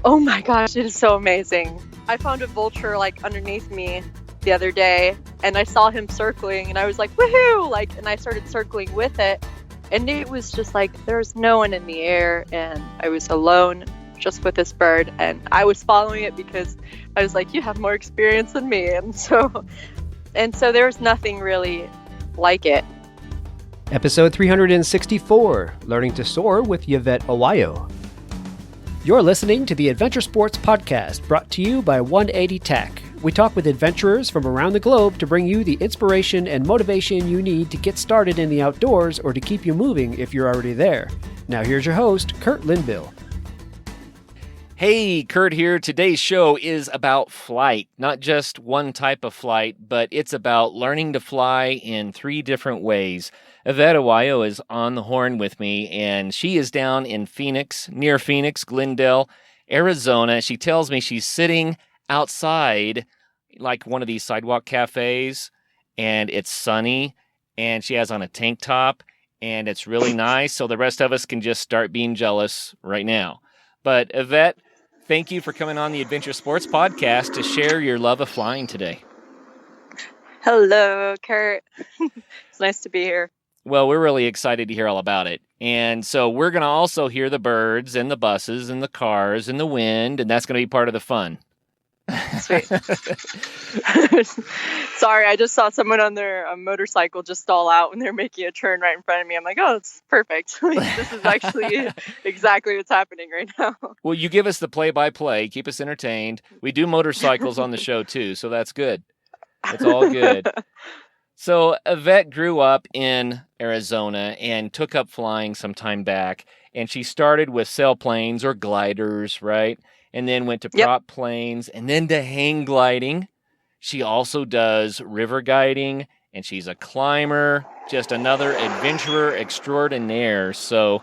Oh my gosh, it is so amazing. I found a vulture like underneath me the other day, and I saw him circling, and I was like, woohoo! Like, and I started circling with it, and it was just like there was no one in the air, and I was alone just with this bird, and I was following it because I was like, you have more experience than me, and so there was nothing really like it. Episode 364, Learning to Soar with Yvette Aguayo. You're listening to the Adventure Sports Podcast, brought to you by 180 Tech. We talk with adventurers from around the globe to bring you the inspiration and motivation you need to get started in the outdoors or to keep you moving if you're already there. Now here's your host, Kurt Linville. Hey, Kurt here. Today's show is about flight. Not just one type of flight, but it's about learning to fly in 3 different ways. Yvette Aguayo is on the horn with me, and she is down in Phoenix, near Phoenix, Glendale, Arizona. She tells me she's sitting outside like one of these sidewalk cafes, and it's sunny, and she has on a tank top, and it's really nice, so the rest of us can just start being jealous right now. But Yvette, thank you for coming on the Adventure Sports Podcast to share your love of flying today. Hello, Kurt. It's nice to be here. Well, we're really excited to hear all about it. And so we're going to also hear the birds and the buses and the cars and the wind, and that's going to be part of the fun. Sweet. Sorry, I just saw someone on their motorcycle just stall out when they're making a turn right in front of me. I'm like, oh, it's perfect. This is actually exactly what's happening right now. Well, you give us the play-by-play, keep us entertained. We do motorcycles on the show, too, so that's good. It's all good. So Yvette grew up in Arizona and took up flying some time back, and she started with sailplanes or gliders, right? And then went to prop planes and then to hang gliding. She also does river guiding, and she's a climber, just another adventurer extraordinaire. So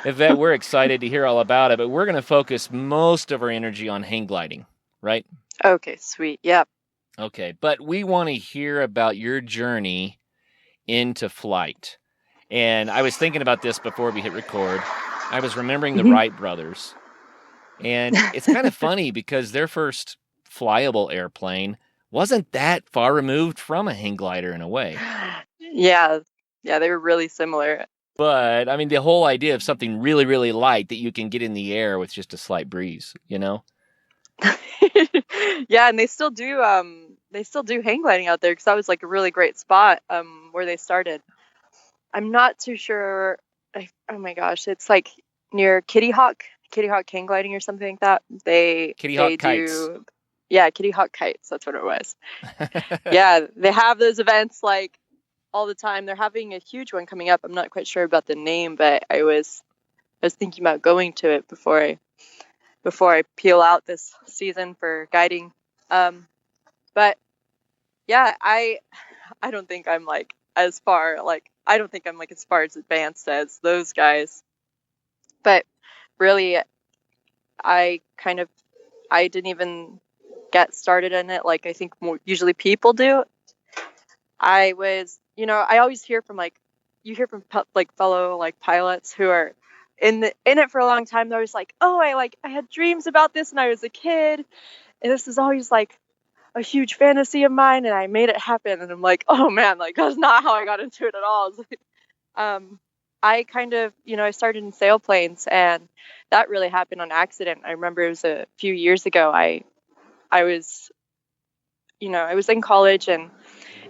Yvette, we're excited to hear all about it, but we're going to focus most of our energy on hang gliding, right? Okay, sweet. Yep. Okay, but we want to hear about your journey into flight. And I was thinking about this before we hit record. I was remembering the Wright brothers. And it's kind of funny because their first flyable airplane wasn't that far removed from a hang glider in a way. Yeah, they were really similar. But, I mean, the whole idea of something really, really light that you can get in the air with just a slight breeze, you know? Yeah, and they still do hang gliding out there because that was like a really great spot where they started. I'm not too sure. Oh my gosh, it's like near Kitty Hawk hang gliding or something like that. Kitty Hawk kites. Yeah, Kitty Hawk kites. That's what it was. Yeah, they have those events like all the time. They're having a huge one coming up. I'm not quite sure about the name, but I was thinking about going to it before I peel out this season for guiding. But yeah, I don't think I'm like as far, like, I don't think I'm like as far as advanced as those guys. But really, I didn't even get started in it like I think usually people do. I always hear from fellow like pilots who are in it for a long time. They're always like, oh, I had dreams about this when I was a kid, and this is always like a huge fantasy of mine, and I made it happen. And I'm like, oh man, like that's not how I got into it at all. I kind of, I started in sailplanes, and that really happened on accident. I remember it was a few years ago. I was in college, and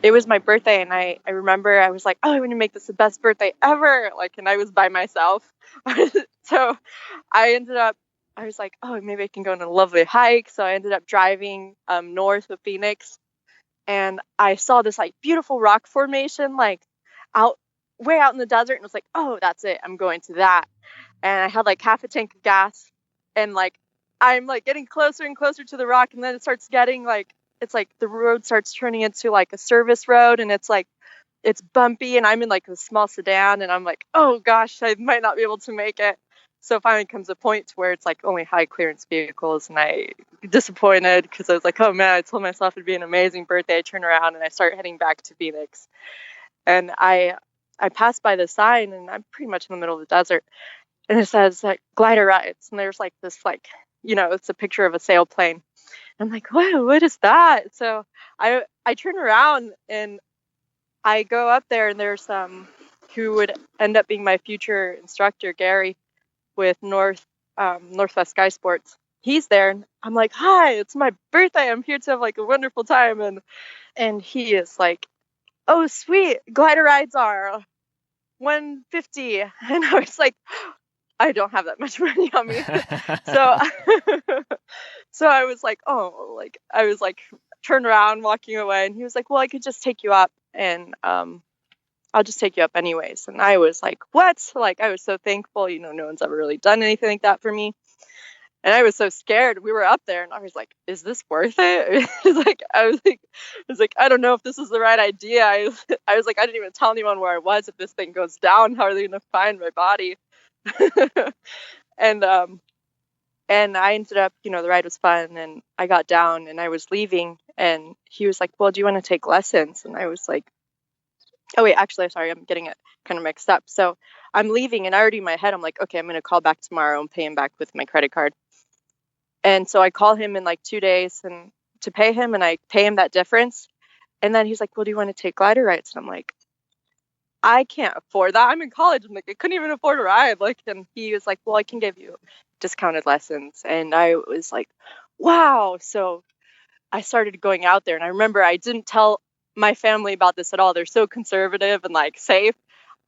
it was my birthday, and I remember I was like, oh, I want to make this the best birthday ever. Like, and I was by myself. So I was like, oh, maybe I can go on a lovely hike. So I ended up driving north of Phoenix, and I saw this like beautiful rock formation, like way out in the desert. And I was like, oh, that's it. I'm going to that. And I had like half a tank of gas, and like, I'm like getting closer and closer to the rock. And then it starts getting like, it's like the road starts turning into like a service road, and it's like, it's bumpy, and I'm in like a small sedan, and I'm like, oh gosh, I might not be able to make it. So finally comes a point where it's like only high clearance vehicles, and I disappointed because I was like, oh man, I told myself it'd be an amazing birthday. I turn around and I start heading back to Phoenix, and I passed by the sign, and I'm pretty much in the middle of the desert, and it says like glider rides, and there's like this like it's a picture of a sailplane. I'm like, what is that? So I turn around and I go up there, and there's who would end up being my future instructor, Gary, with Northwest Sky Sports. He's there, and I'm like, hi, it's my birthday. I'm here to have like a wonderful time. And he is like, oh, sweet. Glider rides are $150. And I was like, I don't have that much money on me. So, so I was like, oh, like, I was like, turned around, walking away. And he was like, well, I could just take you up, and I'll just take you up anyways. And I was like, what? Like, I was so thankful. No one's ever really done anything like that for me. And I was so scared. We were up there, and I was like, is this worth it? I was like, I don't know if this is the right idea. I was like, I didn't even tell anyone where I was. If this thing goes down, how are they going to find my body? and I ended up, the ride was fun, and I got down and I was leaving, and he was like, well, do you want to take lessons? And I was like, oh wait, actually, sorry, I'm getting it kind of mixed up. So I'm leaving, and I already in my head, I'm like, okay, I'm going to call back tomorrow and pay him back with my credit card. And so I call him in like 2 days and to pay him, and I pay him that difference. And then he's like, well, do you want to take glider rides? And I'm like, I can't afford that. I'm in college. I'm like, I couldn't even afford a ride. Like, and he was like, well, I can give you discounted lessons. And I was like, wow. So I started going out there, and I remember I didn't tell my family about this at all. They're so conservative and like safe.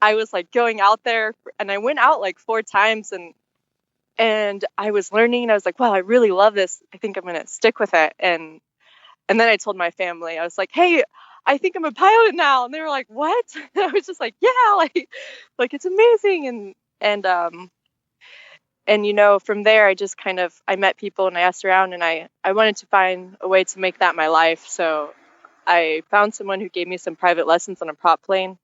I was like going out there, and I went out like 4 times, and I was learning, and I was like, wow, I really love this. I think I'm going to stick with it. And then I told my family, I was like, hey, I think I'm a pilot now. And they were like, what? And I was just like, yeah, like it's amazing. And from there, I just I met people, and I asked around, and I wanted to find a way to make that my life. So I found someone who gave me some private lessons on a prop plane.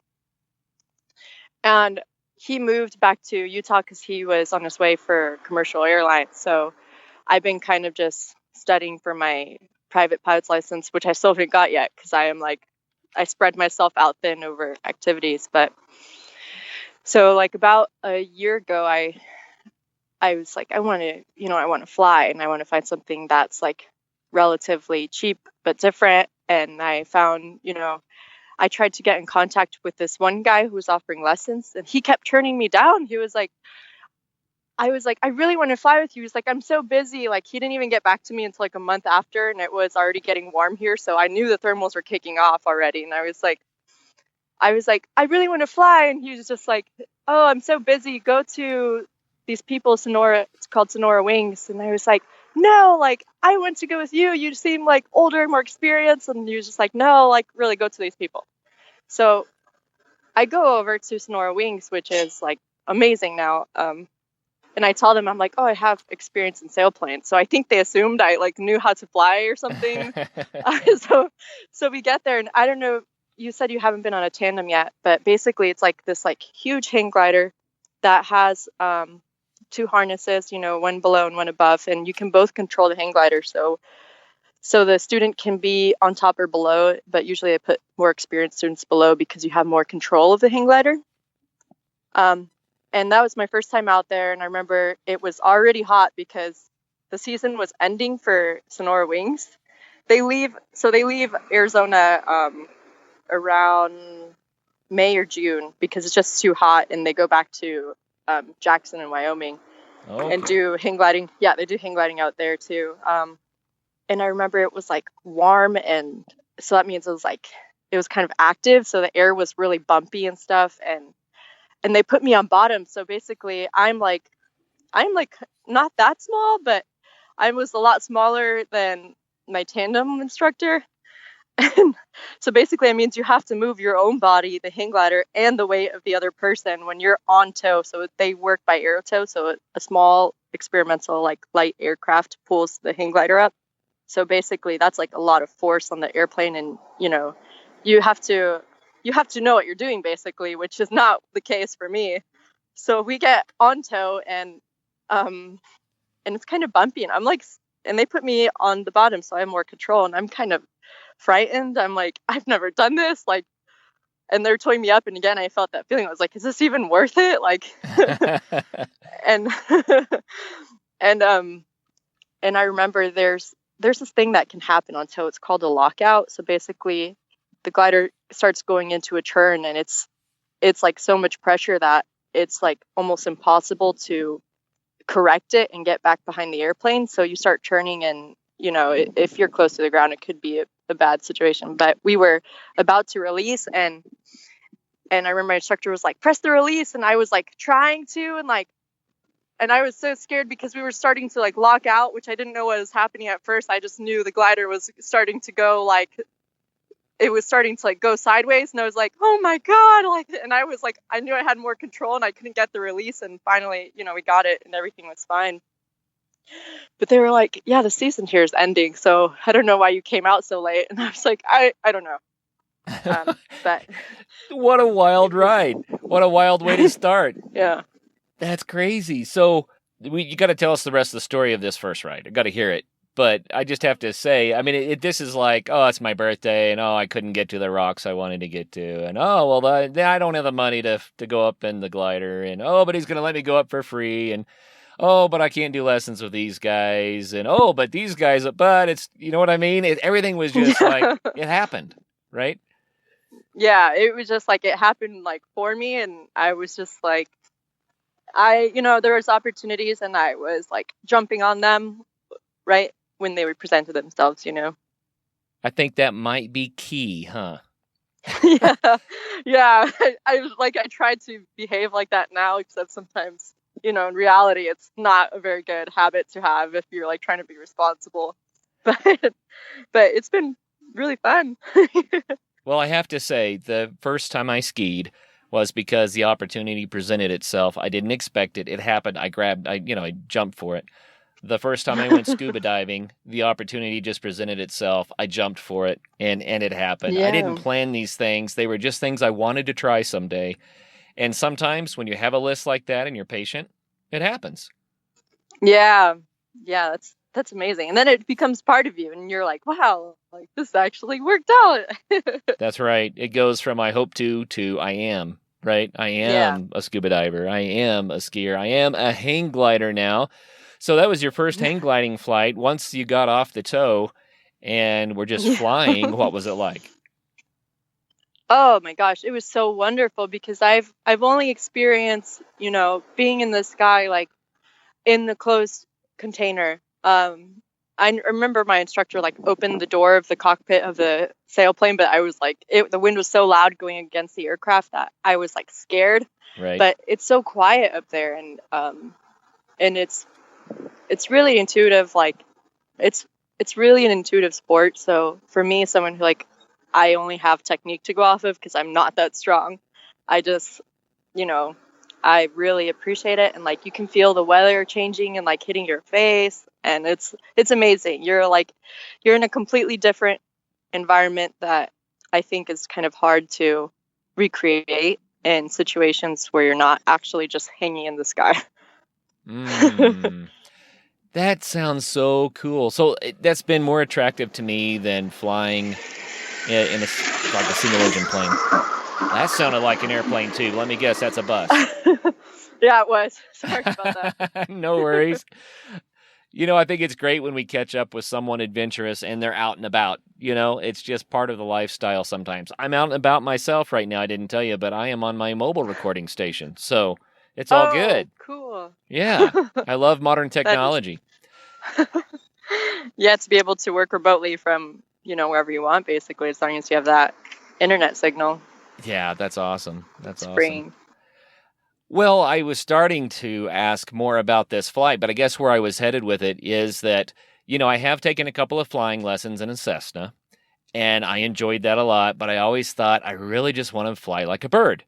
And he moved back to Utah because he was on his way for commercial airlines. So I've been kind of just studying for my private pilot's license, which I still haven't got yet because I spread myself out thin over activities. But so like about a year ago, I was like, I want to fly, and I want to find something that's like relatively cheap but different. And I found, I tried to get in contact with this one guy who was offering lessons, and he kept turning me down. He was like, I was like, I really want to fly with you. He was like, I'm so busy. Like, he didn't even get back to me until like a month after, and it was already getting warm here. So I knew the thermals were kicking off already. And I was like, I really want to fly. And he was just like, oh, I'm so busy. Go to these people, Sonora. It's called Sonora Wings. And I was like, no, like, I want to go with you. You seem like older, more experienced. And he was just like, no, like, really go to these people. So I go over to Sonora Wings, which is like amazing now. And I tell them, I'm like, oh, I have experience in sailplanes. So I think they assumed I like knew how to fly or something. So we get there, and I don't know, you said you haven't been on a tandem yet, but basically it's like this like huge hang glider that has 2 harnesses, one below and one above, and you can both control the hang glider. So the student can be on top or below, but usually I put more experienced students below because you have more control of the hang glider. And that was my first time out there. And I remember it was already hot because the season was ending for Sonora Wings. They leave Arizona around May or June because it's just too hot, and they go back to Jackson and Wyoming and do hang gliding. Yeah, they do hang gliding out there too. And I remember it was like warm, and so that means it was kind of active. So the air was really bumpy and stuff. And they put me on bottom. So basically I'm like not that small, but I was a lot smaller than my tandem instructor. And so basically it means you have to move your own body, the hang glider, and the weight of the other person when you're on tow. So they work by aero tow. So a small experimental like light aircraft pulls the hang glider up. So basically that's like a lot of force on the airplane, and you have to know what you're doing basically, which is not the case for me. So we get on tow, and it's kind of bumpy, and I'm like, and they put me on the bottom so I have more control, and I'm kind of frightened. I'm like, I've never done this, like, and they're towing me up, and again I felt that feeling. I was like, is this even worth it? Like and And I remember there's this thing that can happen on tow. It's called a lockout. So basically, the glider starts going into a turn, and it's like so much pressure that it's like almost impossible to correct it and get back behind the airplane. So you start turning, and if you're close to the ground, it could be a bad situation. But we were about to release, and I remember my instructor was like, press the release, and I was like trying to, and I was so scared because we were starting to like lock out, which I didn't know what was happening at first. I just knew the glider was starting to go like, it was starting to like go sideways, and I was like, oh my God. And I was like, I knew I had more control and I couldn't get the release. And finally, we got it and everything was fine. But they were like, yeah, the season here is ending. So I don't know why you came out so late. And I was like, I don't know. But what a wild ride. What a wild way to start. Yeah. That's crazy. So you got to tell us the rest of the story of this first ride. I got to hear it. But I just have to say, I mean, this is like, oh, it's my birthday, and oh, I couldn't get to the rocks I wanted to get to, and oh, well, I don't have the money to go up in the glider, and oh, but he's going to let me go up for free, and oh, but I can't do lessons with these guys, and oh, but these guys, but it's, you know what I mean? Everything was just like, it happened, right? Yeah, it was just like, it happened like for me, and I was just like, there was opportunities, and I was like jumping on them, right? When they would present themselves, I think that might be key, huh? Yeah. I tried to behave like that now, except sometimes, in reality, it's not a very good habit to have if you're like trying to be responsible. But it's been really fun. Well, I have to say, the first time I skied was because the opportunity presented itself. I didn't expect it. It happened. I jumped for it. The first time I went scuba diving, the opportunity just presented itself. I jumped for it, and it happened. Yeah. I didn't plan these things. They were just things I wanted to try someday. And sometimes when you have a list like that and you're patient, it happens. Yeah. Yeah, that's amazing. And then it becomes part of you, and you're like, wow, like this actually worked out. That's right. It goes from I hope to I am, right? I am a scuba diver. I am a skier. I am a hang glider now. So that was your first hang gliding flight. Once you got off the tow and were just flying, what was it like? Oh my gosh, it was so wonderful because I've only experienced, being in the sky, like in the closed container. I remember my instructor like opened the door of the cockpit of the sailplane, but I was like, the wind was so loud going against the aircraft that I was like scared. Right. But it's so quiet up there, and it's really intuitive. Like it's really an intuitive sport. So for me, someone who like, I only have technique to go off of because I'm not that strong. I just, I really appreciate it. And like, you can feel the weather changing and like hitting your face, and it's amazing. You're in a completely different environment that I think is kind of hard to recreate in situations where you're not actually just hanging in the sky. That sounds so cool. So that's been more attractive to me than flying in a single engine plane. That sounded like an airplane too. Let me guess, that's a bus. Yeah, it was. Sorry about that. No worries. I think it's great when we catch up with someone adventurous and they're out and about. It's just part of the lifestyle sometimes. I'm out and about myself right now. I didn't tell you, but I am on my mobile recording station. So it's all good. Cool. Yeah. I love modern technology. Yeah, to be able to work remotely from, wherever you want, basically, as long as you have that internet signal. Yeah, that's awesome. That's awesome. Well, I was starting to ask more about this flight, but I guess where I was headed with it is that, I have taken a couple of flying lessons in a Cessna, and I enjoyed that a lot, but I always thought I really just want to fly like a bird.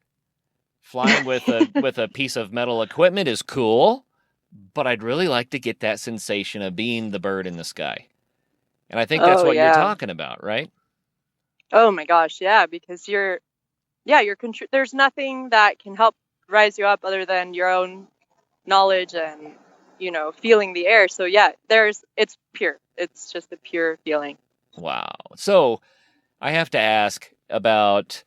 Flying with a piece of metal equipment is cool, but I'd really like to get that sensation of being the bird in the sky. And I think that's what you're talking about, right? Oh my gosh, yeah, because there's nothing that can help rise you up other than your own knowledge and, feeling the air. So yeah, it's pure. It's just a pure feeling. Wow. So I have to ask about,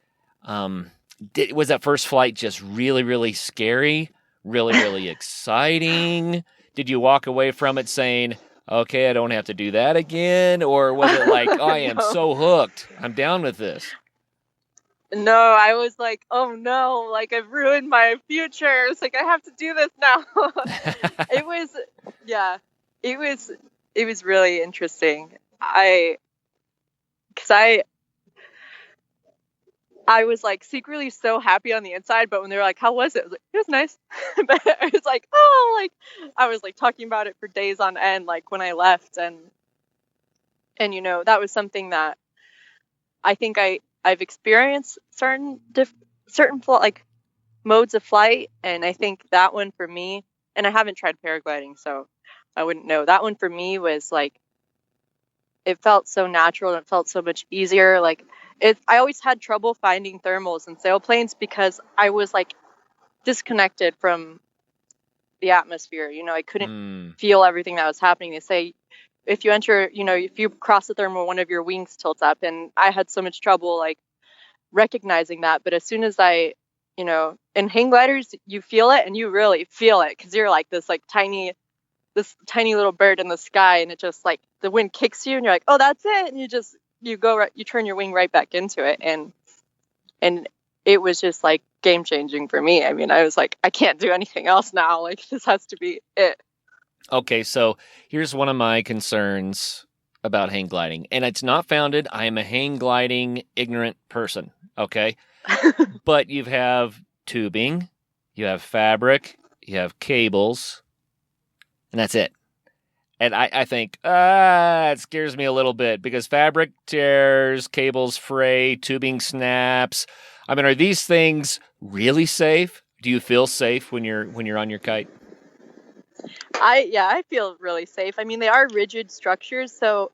was that first flight just really, really scary? Really, really exciting? Did you walk away from it saying, okay, I don't have to do that again? Or was it like, oh, I am No. so hooked, I'm down with this? No, I was like, oh no, like I've ruined my future. It's like I have to do this now. It was, yeah, it was really interesting. Cause I was like secretly so happy on the inside, but when they were like, how was it? I was like, it was nice. But I was like, oh, like I was like talking about it for days on end, like when I left, and that was something that I think I've experienced certain like modes of flight, and I think that one for me, and I haven't tried paragliding, so I wouldn't know. That one for me was like, it felt so natural and it felt so much easier. Like I always had trouble finding thermals and sailplanes because I was like disconnected from the atmosphere. I couldn't feel everything that was happening. They say if you enter, if you cross the thermal, one of your wings tilts up, and I had so much trouble like recognizing that. But as soon as in hang gliders, you feel it, and you really feel it because you're like this tiny little bird in the sky, and it just like the wind kicks you and you're like, oh, that's it, and you turn your wing right back into it, and it was just like game changing for me. I mean, I was like, I can't do anything else now, like this has to be it. Okay, so here's one of my concerns about hang gliding, and it's not founded. I am a hang gliding ignorant person, okay? But you have tubing, you have fabric, you have cables, and that's it. And I think, it scares me a little bit because fabric tears, cables fray, tubing snaps. I mean, are these things really safe? Do you feel safe when you're on your kite? I feel really safe. I mean, they are rigid structures, so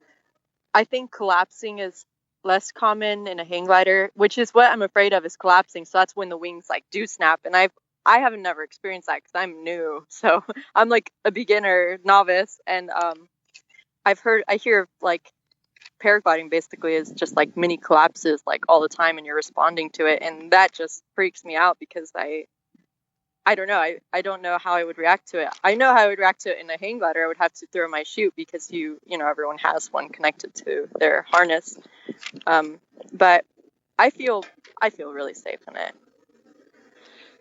I think collapsing is less common in a hang glider, which is what I'm afraid of, is collapsing. So that's when the wings like do snap, and I haven't never experienced that because I'm new. So I'm like a beginner novice, and I hear like paragliding basically is just like mini collapses like all the time, and you're responding to it, and that just freaks me out because I don't know. I don't know how I would react to it. I know how I would react to it in a hang glider. I would have to throw my chute because everyone has one connected to their harness. But I feel really safe in it.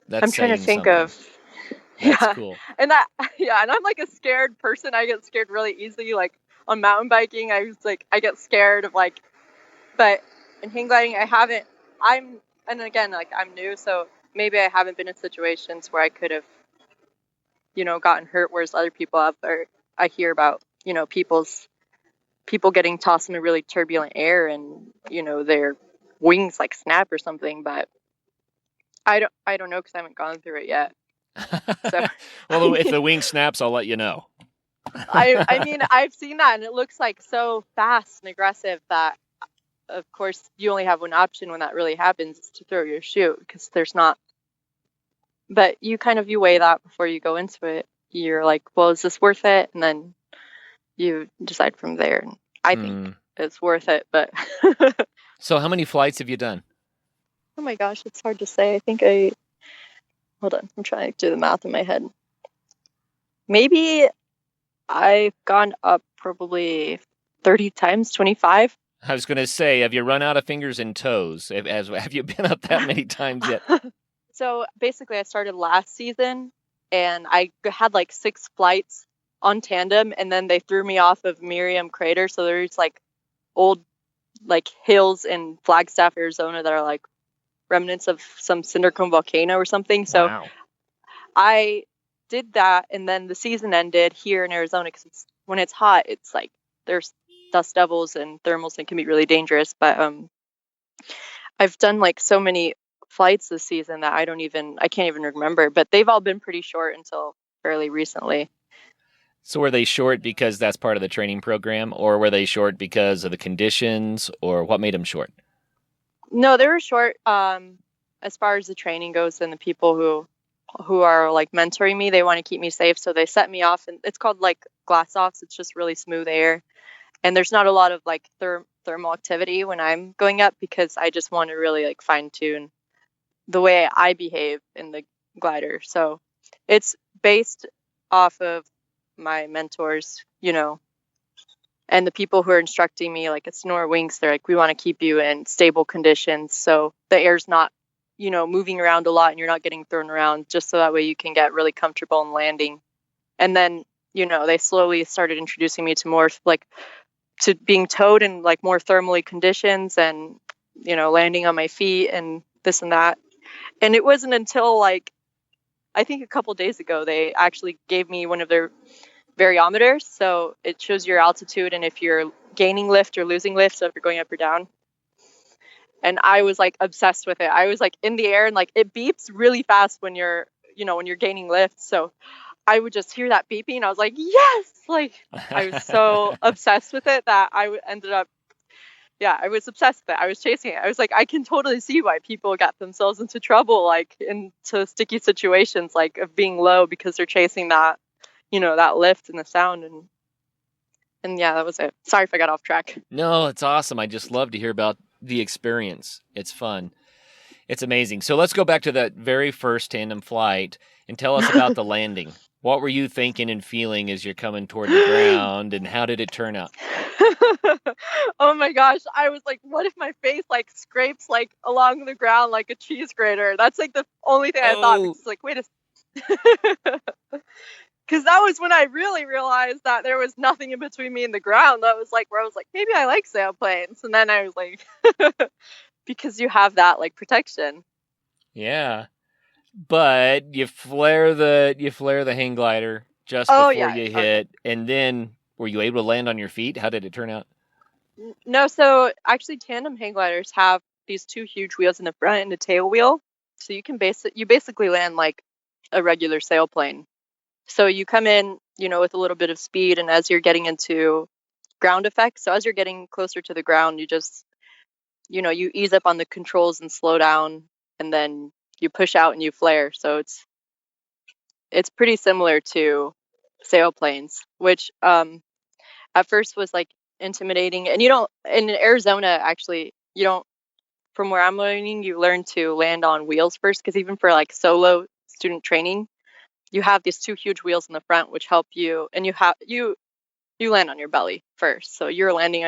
That's I'm trying to think something. of. That's cool. And and I'm like a scared person. I get scared really easily. Like on mountain biking, I get scared of like, but in hang gliding, and again, like I'm new, so maybe I haven't been in situations where I could have, gotten hurt, whereas other people have. Or I hear about, people getting tossed in a really turbulent air, and their wings like snap or something. But I don't know because I haven't gone through it yet. So, well, if the wing snaps, I'll let you know. I mean, I've seen that, and it looks like so fast and aggressive that, of course, you only have one option when that really happens, is to throw your chute, because there's not. But you weigh that before you go into it. You're like, well, is this worth it? And then you decide from there. And I think it's worth it. But so, how many flights have you done? Oh my gosh, it's hard to say. Hold on, I'm trying to do the math in my head. Maybe I've gone up probably 30 times, 25. I was going to say, have you run out of fingers and toes? Have you been up that many times yet? So basically, I started last season, and I had like 6 flights on tandem, and then they threw me off of Miriam Crater. So there's like old like hills in Flagstaff, Arizona that are like remnants of some cinder cone volcano or something. So wow. I did that, and then the season ended here in Arizona because when it's hot, it's like there's dust devils and thermals, and it can be really dangerous. But I've done like so many flights this season that I can't even remember, but they've all been pretty short until fairly recently. So were they short because that's part of the training program, or were they short because of the conditions, or what made them short? No, they were short as far as the training goes, and the people who are like mentoring me, they want to keep me safe, so they set me off, and it's called like glass offs. It's just really smooth air, and there's not a lot of like thermal activity when I'm going up, because I just want to really like fine tune the way I behave in the glider. So it's based off of my mentors, And the people who are instructing me, like at Soar Wings, they're like, we want to keep you in stable conditions. So the air's not, moving around a lot and you're not getting thrown around, just so that way you can get really comfortable in landing. And then, they slowly started introducing me to more like to being towed in like more thermally conditions and, landing on my feet and this and that. And it wasn't until like, I think a couple days ago, they actually gave me one of their variometers. So it shows your altitude and if you're gaining lift or losing lift. So if you're going up or down. And I was like obsessed with it. I was like in the air and like it beeps really fast when you're, when you're gaining lift. So I would just hear that beeping. I was like, yes, like I was so obsessed with it that I ended up, I was obsessed with it. I was chasing it. I was like, I can totally see why people got themselves into trouble, like into sticky situations, like of being low because they're chasing that, that lift and the sound. And yeah, that was it. Sorry if I got off track. No, it's awesome. I just love to hear about the experience. It's fun. It's amazing. So let's go back to that very first tandem flight and tell us about the landing. What were you thinking and feeling as you're coming toward the ground, and how did it turn out? Oh my gosh. I was like, what if my face like scrapes like along the ground like a cheese grater? That's like the only thing I thought. It's like, wait a because that was when I really realized that there was nothing in between me and the ground. That was like where I was like, maybe I like sailplanes. And then I was like, because you have that like protection. Yeah. But you flare the hang glider just before you hit, and then were you able to land on your feet? How did it turn out? No, so actually tandem hang gliders have these two huge wheels in the front and a tail wheel. So you can basically land like a regular sailplane. So you come in, with a little bit of speed, and as you're getting into ground effects, so as you're getting closer to the ground, you just, you ease up on the controls and slow down, and then you push out and you flare. So it's pretty similar to sailplanes, which at first was like intimidating. And in Arizona, actually, from where I'm learning, you learn to land on wheels first, because even for like solo student training, you have these two huge wheels in the front which help you, and you land on your belly first. So you're landing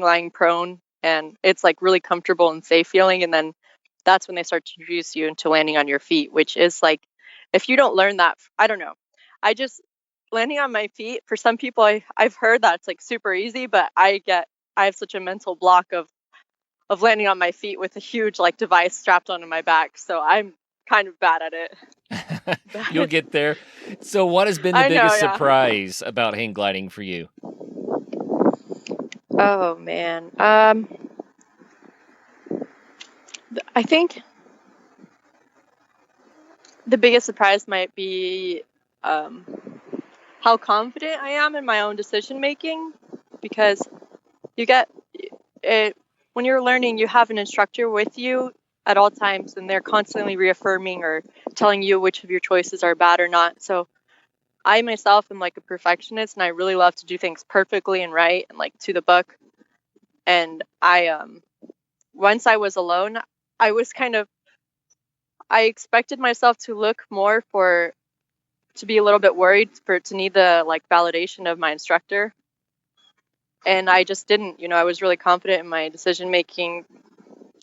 lying prone, and it's like really comfortable and safe feeling. And then that's when they start to introduce you into landing on your feet, which is like, if you don't learn that, I don't know. Landing on my feet, for some people, I've heard that it's like super easy, but I have such a mental block of landing on my feet with a huge like device strapped onto my back. So I'm kind of bad at it. You'll get there. So what has been the biggest surprise about hang gliding for you? Oh man. I think the biggest surprise might be how confident I am in my own decision making, because you get it when you're learning, you have an instructor with you at all times, and they're constantly reaffirming or telling you which of your choices are bad or not. So I myself am like a perfectionist, and I really love to do things perfectly and right and like to the book. And once I was alone, I expected myself to look more to be a little bit worried to need the like validation of my instructor. And I just didn't, I was really confident in my decision making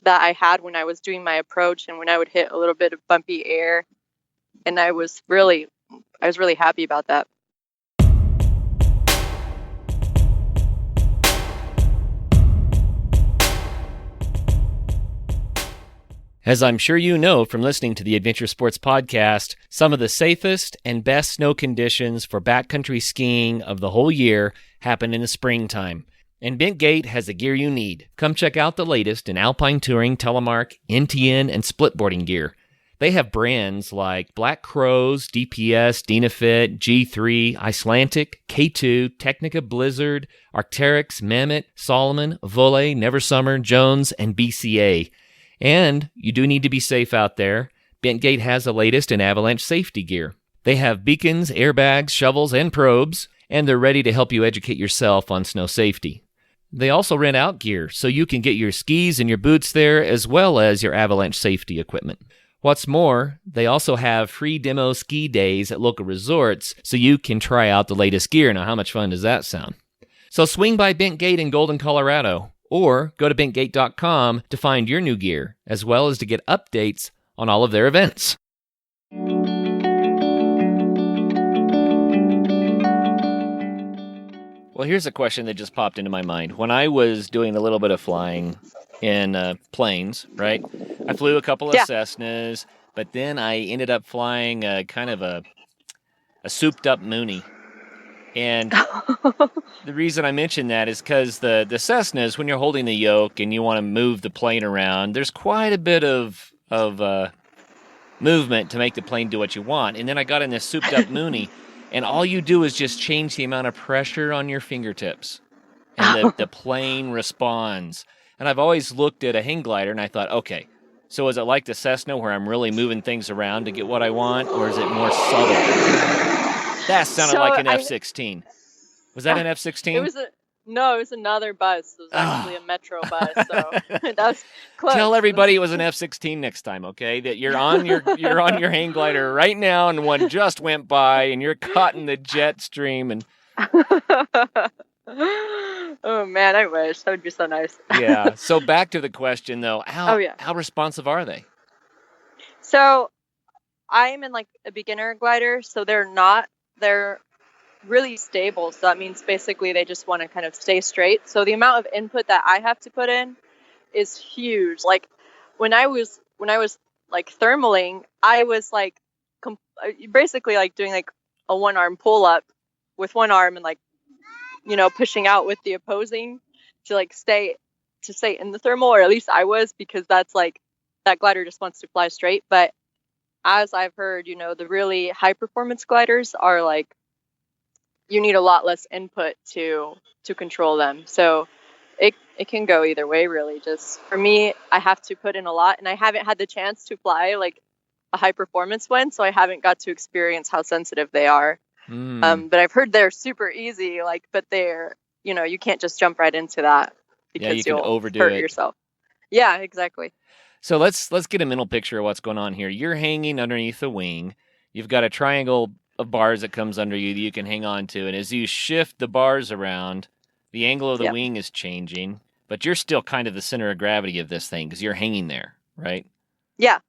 that I had when I was doing my approach and when I would hit a little bit of bumpy air. And I was really happy about that. As I'm sure you know from listening to the Adventure Sports Podcast, some of the safest and best snow conditions for backcountry skiing of the whole year happen in the springtime. And Bentgate has the gear you need. Come check out the latest in alpine touring, telemark, NTN, and splitboarding gear. They have brands like Black Crows, DPS, Dynafit, G3, Icelantic, K2, Technica Blizzard, Arc'teryx, Mammoth, Solomon, Volley, Neversummer, Jones, and BCA. And you do need to be safe out there. Bentgate has the latest in avalanche safety gear. They have beacons, airbags, shovels, and probes, and they're ready to help you educate yourself on snow safety. They also rent out gear, so you can get your skis and your boots there, as well as your avalanche safety equipment. What's more, they also have free demo ski days at local resorts, so you can try out the latest gear. Now, how much fun does that sound? So swing by Bent Gate in Golden, Colorado, or go to bentgate.com to find your new gear, as well as to get updates on all of their events. Well, here's a question that just popped into my mind. When I was doing a little bit of flying in planes, right? I flew a couple of Cessnas, but then I ended up flying kind of a souped-up Mooney. And the reason I mention that is because the Cessnas, when you're holding the yoke and you want to move the plane around, there's quite a bit of movement to make the plane do what you want. And then I got in this souped-up Mooney, and all you do is just change the amount of pressure on your fingertips, and the plane responds. And I've always looked at a hang glider, and I thought, okay, so is it like the Cessna where I'm really moving things around to get what I want, or is it more subtle? That sounded like an F-16. Was that an F-16? No, it was another bus. It was actually a Metro bus. So that was close. Tell everybody it was an F-16 next time, okay? That you're on your hang glider right now, and one just went by, and you're caught in the jet stream. And oh man, I wish that would be so nice. Yeah. So back to the question though, how responsive are they? So I'm in like a beginner glider, so they're really stable. So that means basically they just want to kind of stay straight. So the amount of input that I have to put in is huge. Like when I was like thermaling, I was like basically like doing like a one arm pull up with one arm and like, you know, pushing out with the opposing to like stay in the thermal, or at least I was, because that's like that glider just wants to fly straight. But as I've heard, you know, the really high performance gliders are like, you need a lot less input to control them. So it can go either way, really. Just for me, I have to put in a lot, and I haven't had the chance to fly like a high performance one, so I haven't got to experience how sensitive they are. But I've heard they're super easy, like, but they're, you know, you can't just jump right into that because you can you'll hurt yourself. Yeah, exactly. So let's get a mental picture of what's going on here. You're hanging underneath the wing. You've got a triangle of bars that comes under you that you can hang on to. And as you shift the bars around, the angle of the wing is changing, but you're still kind of the center of gravity of this thing because you're hanging there, right? Yeah.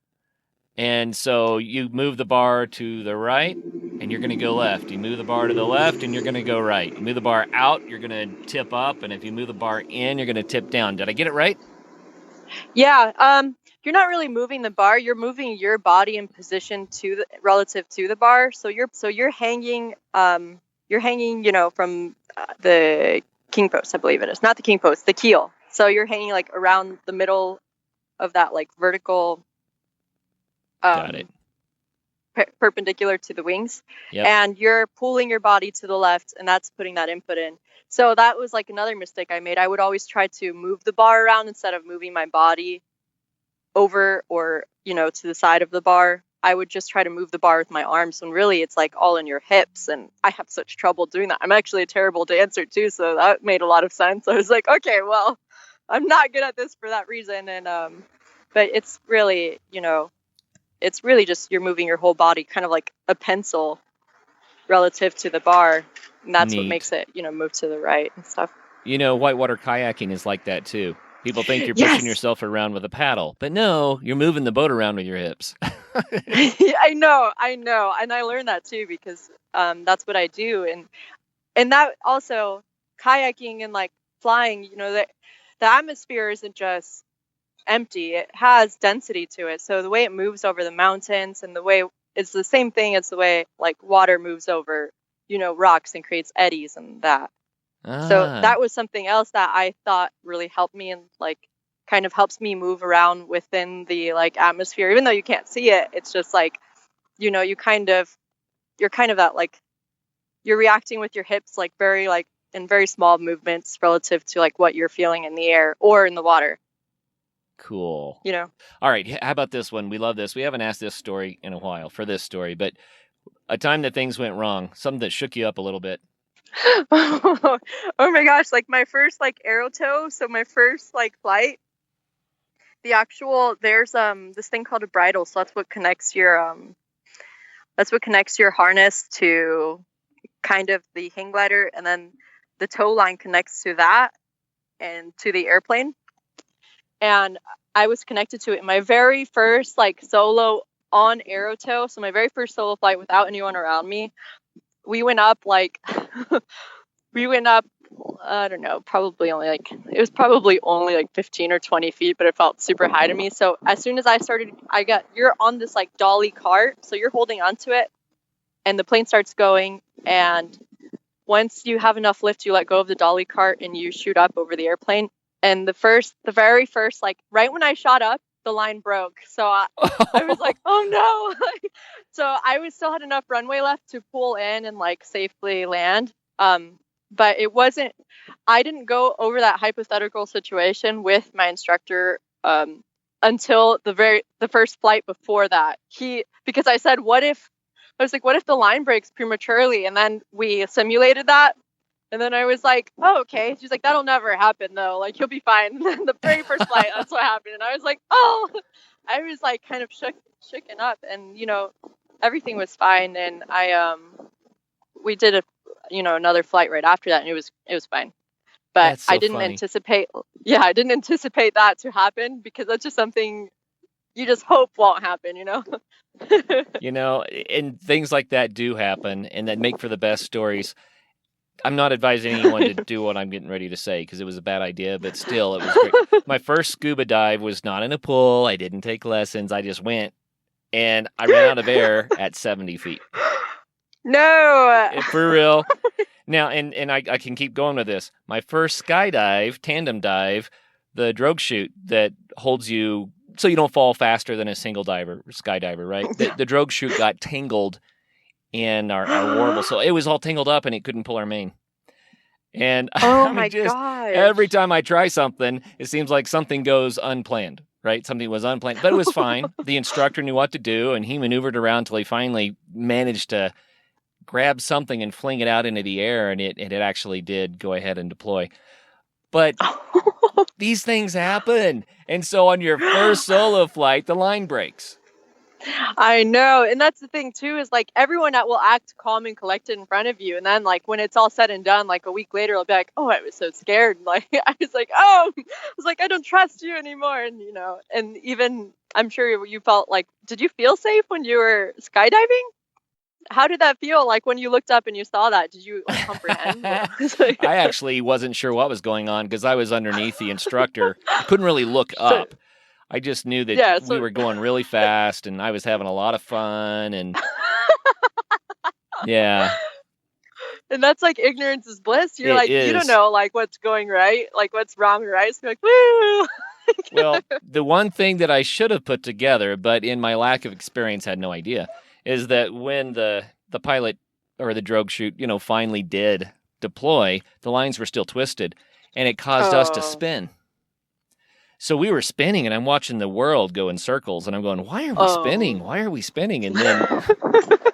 And so you move the bar to the right, and you're going to go left. You move the bar to the left, and you're going to go right. You move the bar out, you're going to tip up, and if you move the bar in, you're going to tip down. Did I get it right? Yeah. You're not really moving the bar. You're moving your body in position relative to the bar. So you're hanging. You're hanging. You know, from the king post, I believe it is. Not the king post, the keel. So you're hanging like around the middle of that like vertical. Got it. Perpendicular to the wings. Yep. And you're pulling your body to the left, and that's putting that input in. So that was like another mistake I made. I would always try to move the bar around instead of moving my body over or, you know, to the side of the bar. I would just try to move the bar with my arms, when really it's like all in your hips, and I have such trouble doing that. I'm actually a terrible dancer too, so that made a lot of sense. I was like, okay, well, I'm not good at this for that reason. And but it's really, you know, it's really just you're moving your whole body kind of like a pencil relative to the bar. And that's what makes it, you know, move to the right and stuff. You know, whitewater kayaking is like that too. People think you're pushing yourself around with a paddle, but no, you're moving the boat around with your hips. I know. And I learned that too, because that's what I do. And that also, kayaking and like flying, you know, the atmosphere isn't just empty. It has density to it. So the way it moves over the mountains, and the way it's the same thing as the way like water moves over, you know, rocks and creates eddies and that. So that was something else that I thought really helped me, and like kind of helps me move around within the like atmosphere, even though you can't see it. It's just like, you know, you're kind of that like you're reacting with your hips, like very like in very small movements relative to like what you're feeling in the air or in the water. Cool. You know. All right. How about this one? We love this. We haven't asked this story in a while for this story, but a time that things went wrong, something that shook you up a little bit. Oh my gosh, like my first like aero tow, so my first like flight, there's this thing called a bridle, so that's what connects your harness to kind of the hang glider, and then the tow line connects to that and to the airplane. And I was connected to it in my very first like solo on aero tow. So my very first solo flight without anyone around me. We went up like I don't know, probably only like, it was probably only like 15 or 20 feet, but it felt super high to me. So as soon as I started, you're on this like dolly cart. So you're holding onto it and the plane starts going. And once you have enough lift, you let go of the dolly cart and you shoot up over the airplane. And the very first, like right when I shot up, the line broke. So I was like, oh no. So I still had enough runway left to pull in and like safely land. But I didn't go over that hypothetical situation with my instructor until the first flight before that. Because I said, what if the line breaks prematurely? And then we simulated that. And then I was like, oh, okay. She's like, that'll never happen though. Like, you'll be fine. And then the very first flight, that's what happened. And I was like, oh, I was like kind of shooken up, and, you know, everything was fine. And we did another flight right after that, and it was fine. But So I didn't anticipate that to happen, because that's just something you just hope won't happen, you know? You know, and things like that do happen and that make for the best stories. I'm not advising anyone to do what I'm getting ready to say, because it was a bad idea, but still, it was great. My first scuba dive was not in a pool. I didn't take lessons. I just went, and I ran out of air at 70 feet. No! For real. Now, and I can keep going with this. My first skydive, tandem dive, the drogue chute that holds you so you don't fall faster than a single skydiver, right? The drogue chute got tangled in our warble, so it was all tangled up and it couldn't pull our main. And gosh. Every time I try something, it seems like something goes unplanned, right? Something was unplanned, but it was fine. The instructor knew what to do, and he maneuvered around until he finally managed to grab something and fling it out into the air, and it actually did go ahead and deploy. But these things happen. And so on your first solo flight, the line breaks. I know. And that's the thing too, is like everyone that will act calm and collected in front of you. And then like when it's all said and done, like a week later, I'll be like, oh, I was so scared. Like I was like, I don't trust you anymore. And, you know, and even I'm sure you felt like, did you feel safe when you were skydiving? How did that feel like when you looked up and you saw that? Did you comprehend? I actually wasn't sure what was going on because I was underneath the instructor. I couldn't really look up. I just knew that we were going really fast and I was having a lot of fun. And yeah. And that's like ignorance is bliss. You're you don't know like what's going right, like what's wrong or right. So you're like, woo! Well, the one thing that I should have put together, but in my lack of experience had no idea, is that when the pilot or the drogue chute, finally did deploy, the lines were still twisted, and it caused us to spin. So we were spinning, and I'm watching the world go in circles, and I'm going, why are we spinning? Why are we spinning? And then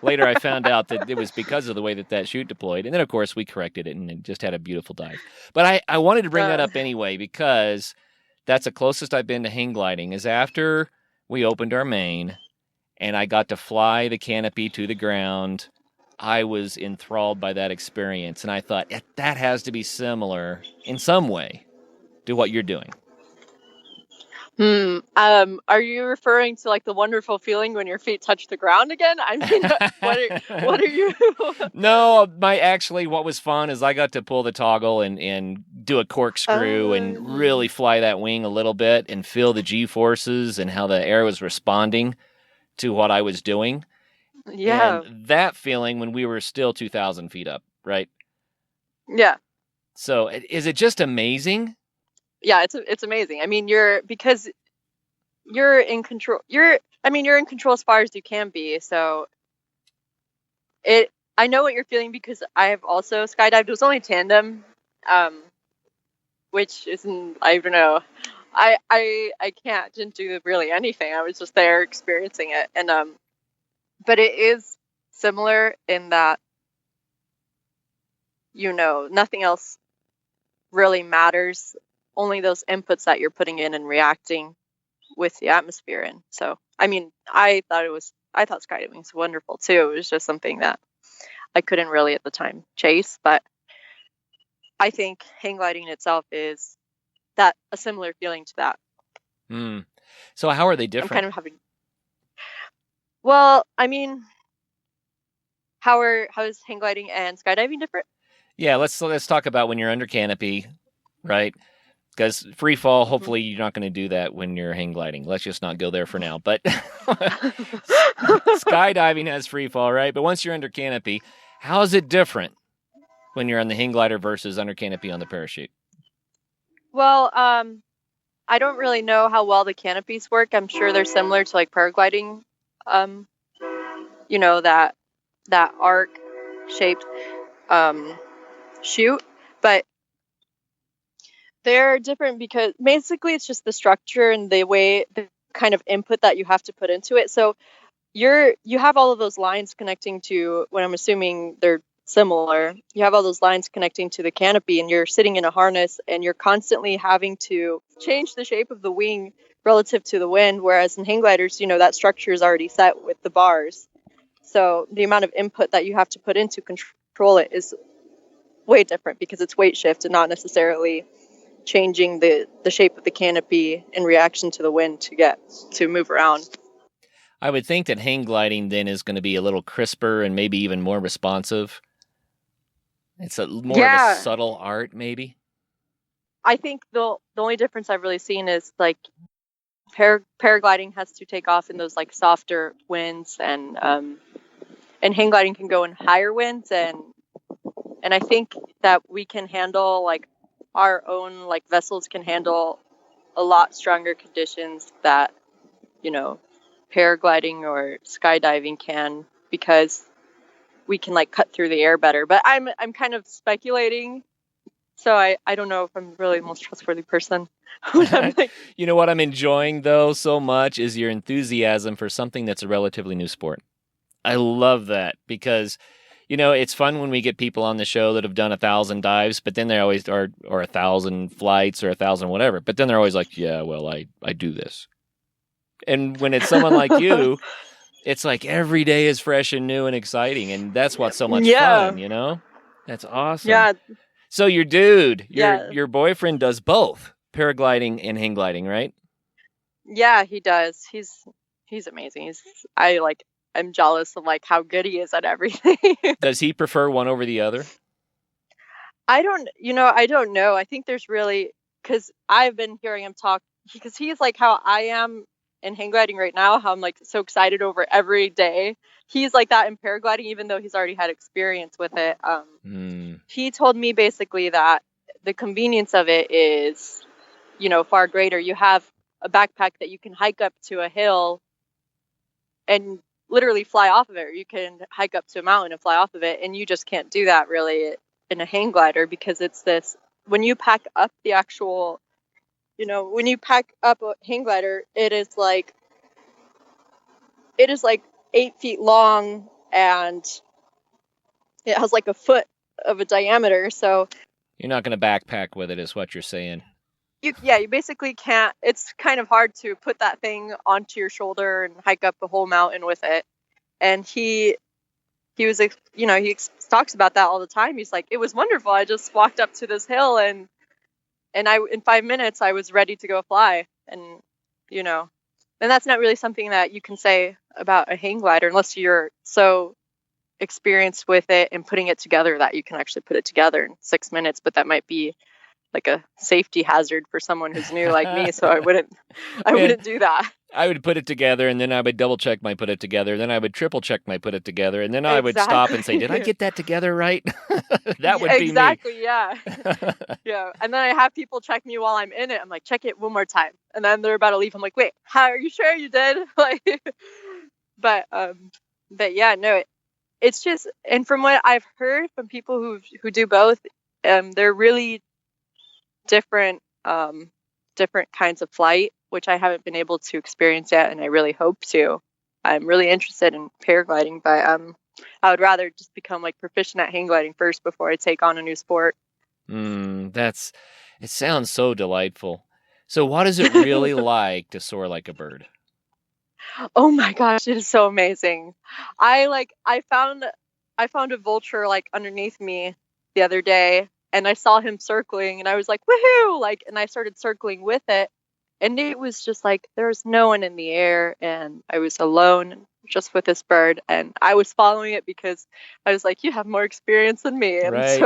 later I found out that it was because of the way that chute deployed. And then, of course, we corrected it, and it just had a beautiful dive. But I wanted to bring that up anyway, because that's the closest I've been to hang gliding, is after we opened our main, and I got to fly the canopy to the ground. I was enthralled by that experience, and I thought, that has to be similar in some way to what you're doing. Are you referring to like the wonderful feeling when your feet touch the ground again? I mean, what are you? No, what was fun is I got to pull the toggle and do a corkscrew and really fly that wing a little bit and feel the G-forces and how the air was responding to what I was doing. Yeah. And that feeling when we were still 2,000 feet up, right? Yeah. So is it just amazing? Yeah, it's amazing. I mean, because you're in control. You're in control as far as you can be. So I know what you're feeling because I have also skydived. It was only tandem, which isn't, I don't know. I didn't do really anything. I was just there experiencing it. And but it is similar in that nothing else really matters. Only those inputs that you're putting in and reacting with the atmosphere in. So, I mean, I thought skydiving was wonderful too. It was just something that I couldn't really at the time chase, but I think hang gliding itself is that a similar feeling to that. So how are they I'm different? kind of having. Well, I mean, how is hang gliding and skydiving different? Yeah, let's talk about when you're under canopy, right? Because free fall, hopefully you're not going to do that when you're hang gliding. Let's just not go there for now. But skydiving has free fall, right? But once you're under canopy, how is it different when you're on the hang glider versus under canopy on the parachute? Well, I don't really know how well the canopies work. I'm sure they're similar to like paragliding. You know, that arc shaped chute, but they're different because basically it's just the structure and the way, the kind of input that you have to put into it. So you have all of those lines connecting to, what I'm assuming they're similar, you have all those lines connecting to the canopy, and you're sitting in a harness and you're constantly having to change the shape of the wing relative to the wind, whereas in hang gliders, you know, that structure is already set with the bars. So the amount of input that you have to put in to control it is way different because it's weight shift and not necessarily changing the shape of the canopy in reaction to the wind to move around. I would think that hang gliding then is going to be a little crisper and maybe even more responsive. It's more of a subtle art, maybe. I think the only difference I've really seen is like paragliding has to take off in those like softer winds, and hang gliding can go in higher winds, and I think that we can handle, like, our own like vessels can handle a lot stronger conditions that, you know, paragliding or skydiving can, because we can like cut through the air better. But I'm kind of speculating, so I don't know if I'm really the most trustworthy person. You know what I'm enjoying though so much is your enthusiasm for something that's a relatively new sport. I love that because, you know, it's fun when we get people on the show that have done 1,000 dives, but then they always or 1,000 flights or 1,000 whatever, but then they're always like, yeah, well, I do this. And when it's someone like you, it's like every day is fresh and new and exciting, and that's what's so much fun, you know? That's awesome. Yeah. So your dude, your boyfriend does both paragliding and hang gliding, right? Yeah, he does. He's amazing. I'm jealous of like how good he is at everything. Does he prefer one over the other? I don't know. I think there's really, because I've been hearing him talk, because he's like how I am in hang gliding right now, how I'm like so excited over every day. He's like that in paragliding, even though he's already had experience with it. He told me basically that the convenience of it is, you know, far greater. You have a backpack that you can hike up to a hill and literally fly off of it, or you can hike up to a mountain and fly off of it, and you just can't do that really in a hang glider, because it's this, when you pack up the actual, you know, when you pack up a hang glider, it is like 8 feet long, and it has like a foot of a diameter. So you're not going to backpack with it, is what you're saying. You basically can't. It's kind of hard to put that thing onto your shoulder and hike up the whole mountain with it. And he was, you know, he talks about that all the time. He's like, it was wonderful. I just walked up to this hill, and in 5 minutes I was ready to go fly. And, you know, and that's not really something that you can say about a hang glider unless you're so experienced with it and putting it together that you can actually put it together in 6 minutes. But that might be like a safety hazard for someone who's new like me, so I wouldn't do that. I would put it together, and then I would double check my put it together, then I would triple check my put it together, and then I would stop and say, did I get that together right? That would be me. Exactly, yeah. Yeah. And then I have people check me while I'm in it. I'm like, check it one more time. And then they're about to leave. I'm like, wait, how are you sure you did? Like, but yeah, no, it's just, and from what I've heard from people who do both, they're really different kinds of flight, which I haven't been able to experience yet, and I really hope to. I'm really interested in paragliding, but I would rather just become like proficient at hang gliding first before I take on a new sport. It sounds so delightful. So what is it really like to soar like a bird? Oh my gosh, it is so amazing. I found a vulture like underneath me the other day, and I saw him circling, and I was like, woohoo! Like, and I started circling with it, and it was just like there was no one in the air, and I was alone just with this bird, and I was following it because I was like, you have more experience than me, and Right.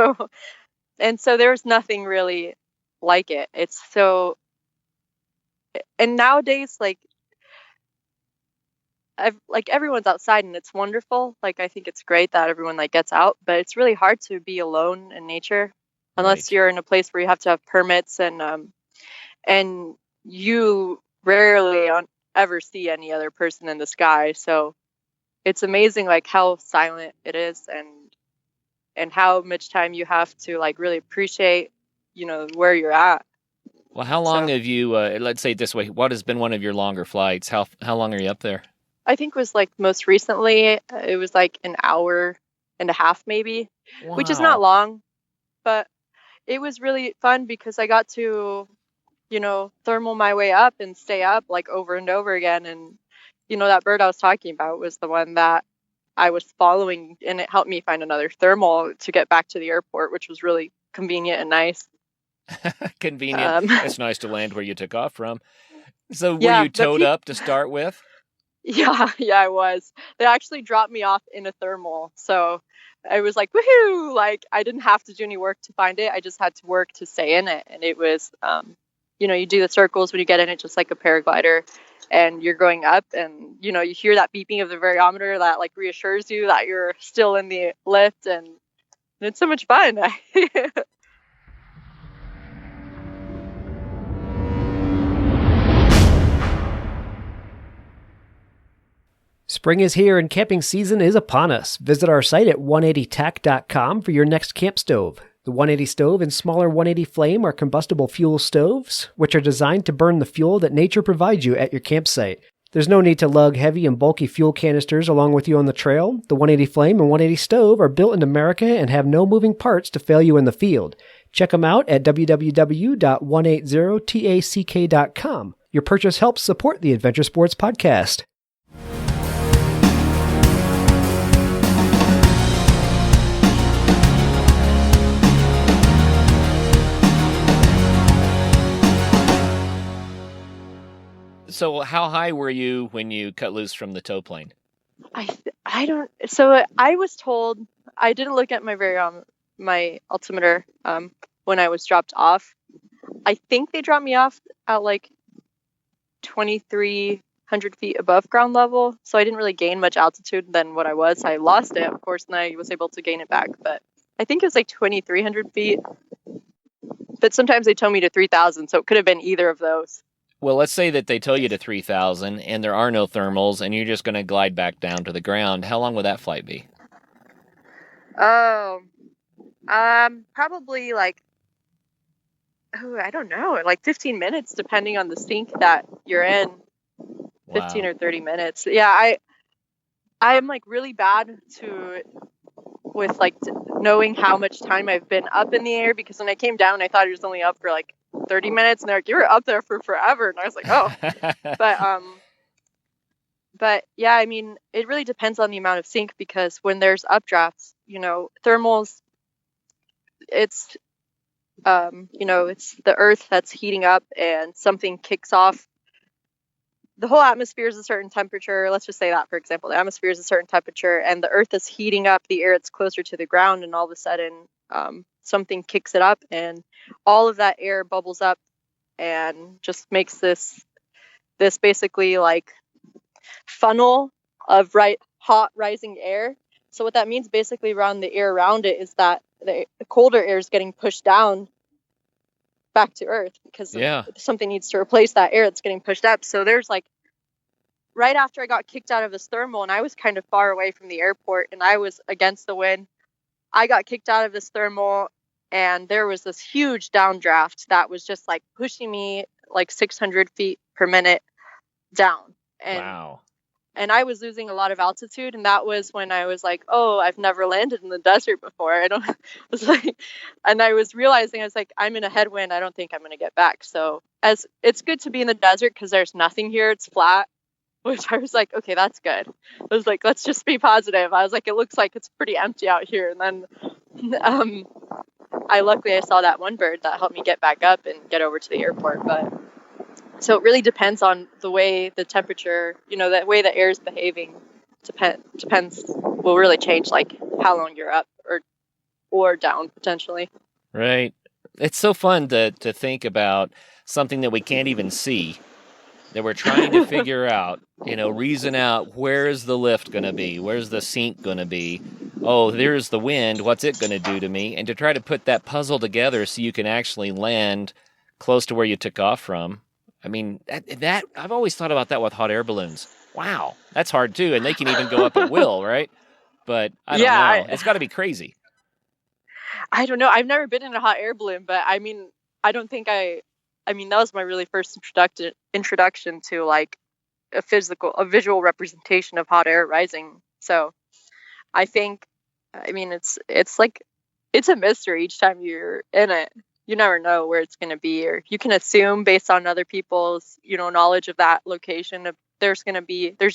so there was nothing really like it. It's so, and nowadays, like everyone's outside and it's wonderful. Like, I think it's great that everyone like gets out, but it's really hard to be alone in nature unless Right. you're in a place where you have to have permits, and you rarely ever see any other person in the sky. So it's amazing like how silent it is, and how much time you have to like really appreciate, where you're at. Well, how long So have you, let's say it this way, what has been one of your longer flights? How long are you up there? I think it was like most recently, it was like an hour and a half maybe, which is not Wow. long, but it was really fun because I got to, thermal my way up and stay up like over and over again. And, that bird I was talking about was the one that I was following, and it helped me find another thermal to get back to the airport, which was really convenient and nice. Convenient. Um, It's nice to land where you took off from. So were yeah, you towed up to start with? yeah, yeah, I was. They actually dropped me off in a thermal. So I was like, woohoo! Like, I didn't have to do any work to find it. I just had to work to stay in it. And it was, you do the circles when you get in it, just like a paraglider, and you're going up, and, you hear that beeping of the variometer that like reassures you that you're still in the lift, and it's so much fun. Spring is here and camping season is upon us. Visit our site at 180tac.com for your next camp stove. The 180 stove and smaller 180 flame are combustible fuel stoves, which are designed to burn the fuel that nature provides you at your campsite. There's no need to lug heavy and bulky fuel canisters along with you on the trail. The 180 flame and 180 stove are built in America and have no moving parts to fail you in the field. Check them out at www.180tack.com. Your purchase helps support the Adventure Sports Podcast. So how high were you when you cut loose from the tow plane? I don't. So I was told, I didn't look at my altimeter when I was dropped off. I think they dropped me off at like 2,300 feet above ground level, so I didn't really gain much altitude than what I was. I lost it, of course, and I was able to gain it back, but I think it was like 2,300 feet. But sometimes they tow me to 3,000, so it could have been either of those. Well, let's say that they tow you to 3,000 and there are no thermals and you're just going to glide back down to the ground. How long would that flight be? Oh, probably like, I don't know, like 15 minutes, depending on the sink that you're in. 15 Wow. or 30 minutes. Yeah, I'm like really bad with like knowing how much time I've been up in the air, because when I came down, I thought I was only up for like 30 minutes, and they're like, you were up there for forever, and I was like, oh. But yeah, I mean, it really depends on the amount of sink, because when there's updrafts, thermals, it's it's the earth that's heating up and something kicks off. The whole atmosphere is a certain temperature. Let's just say that, for example, the atmosphere is a certain temperature and the earth is heating up the air that's closer to the ground, and all of a sudden something kicks it up, and all of that air bubbles up and just makes this basically like funnel of hot rising air. So what that means basically around the air around it is that the colder air is getting pushed down back to earth, because something needs to replace that air that's getting pushed up. So there's like, right after I got kicked out of this thermal, and I was kind of far away from the airport and I was against the wind, I got kicked out of this thermal, and there was this huge downdraft that was just like pushing me like 600 feet per minute down. And wow. And I was losing a lot of altitude, and that was when I was like, oh, I've never landed in the desert before. I was like, and I was realizing, I was like, I'm in a headwind. I don't think I'm going to get back. So as it's good to be in the desert because there's nothing here. It's flat, which I was like, okay, that's good. I was like, let's just be positive. I was like, it looks like it's pretty empty out here. And then, luckily I saw that one bird that helped me get back up and get over to the airport. But so it really depends on the way the temperature, the way the air is behaving. Depends will really change like how long you're up or down potentially. Right. It's so fun to think about something that we can't even see, that we're trying to figure out, reason out, where's the lift going to be? Where's the sink going to be? Oh, there's the wind. What's it going to do to me? And to try to put that puzzle together so you can actually land close to where you took off from. I mean, that I've always thought about that with hot air balloons. Wow, that's hard too. And they can even go up at will, right? But I don't know. It's got to be crazy. I don't know. I've never been in a hot air balloon, but I mean, I don't think that was my really first introduction to like a visual representation of hot air rising. So I think, it's like, it's a mystery each time you're in it. You never know where it's going to be, or you can assume based on other people's, knowledge of that location, there's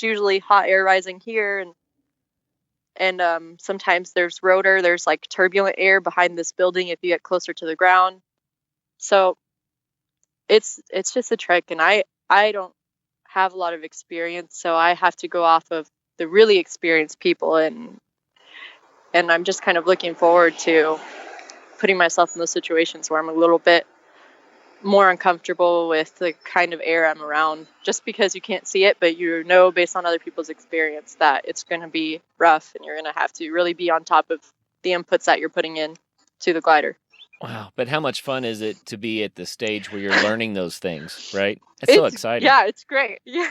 usually hot air rising here. And sometimes there's rotor, there's like turbulent air behind this building if you get closer to the ground. So it's just a trick, and I don't have a lot of experience, so I have to go off of the really experienced people, and I'm just kind of looking forward to putting myself in those situations where I'm a little bit more uncomfortable with the kind of air I'm around, just because you can't see it, but based on other people's experience that it's going to be rough, and you're going to have to really be on top of the inputs that you're putting in to the glider. Wow, but how much fun is it to be at the stage where you're learning those things, right? It's so exciting. Yeah, it's great. Yeah.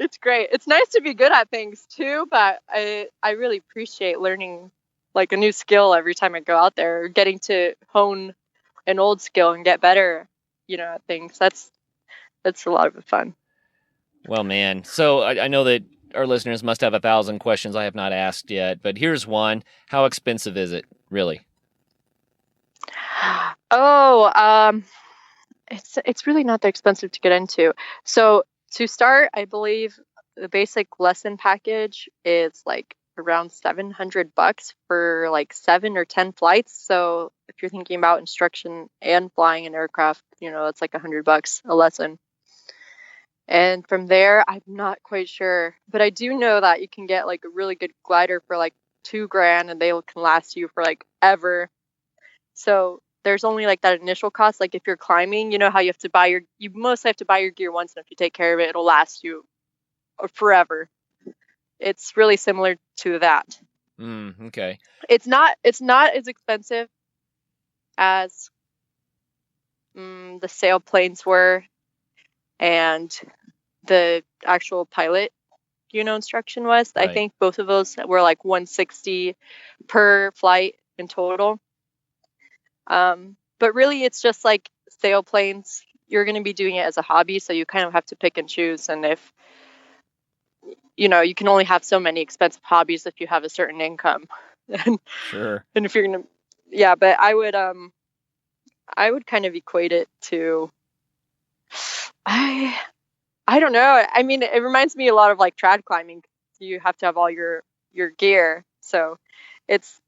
It's great. It's nice to be good at things too, but I really appreciate learning like a new skill every time I go out there, or getting to hone an old skill and get better, at things. That's a lot of fun. Well, man, so I know that our listeners must have 1,000 questions I have not asked yet, but here's one. How expensive is it, really? Oh, it's really not that expensive to get into. So to start, I believe the basic lesson package is like around $700 for like 7 or 10 flights. So if you're thinking about instruction and flying an aircraft, it's like $100 a lesson. And from there, I'm not quite sure, but I do know that you can get like a really good glider for like $2,000, and they can last you for like ever. So there's only like that initial cost. Like if you're climbing, how you mostly have to buy your gear once, and if you take care of it, it'll last you forever. It's really similar to that. Okay. It's not as expensive as the sailplanes were, and the actual pilot, instruction was. Right. I think both of those were like $160 per flight in total. But really, it's just like sailplanes. You're going to be doing it as a hobby, so you kind of have to pick and choose. And if you can only have so many expensive hobbies if you have a certain income. Sure. And if you're gonna, yeah, but I would kind of equate it to, I don't know. I mean, it reminds me a lot of like trad climbing. You have to have all your gear, so it's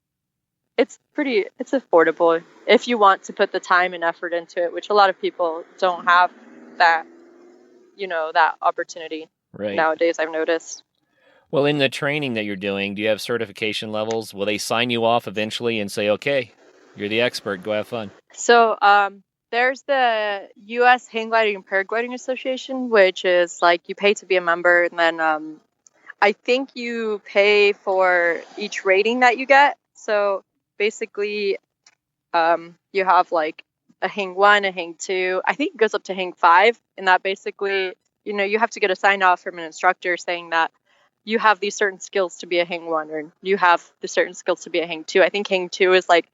affordable if you want to put the time and effort into it, which a lot of people don't have that, that opportunity. Right. Nowadays, I've noticed. Well, in the training that you're doing, do you have certification levels? Will they sign you off eventually and say, okay, you're the expert, go have fun? So there's the U.S. Hang Gliding and Paragliding Association, which is like you pay to be a member, and then I think you pay for each rating that you get. So basically, you have like a Hang 1, a Hang 2. I think it goes up to Hang 5, and that basically, you have to get a sign off from an instructor saying that you have these certain skills to be a Hang 1, or you have the certain skills to be a Hang 2. I think Hang 2 is like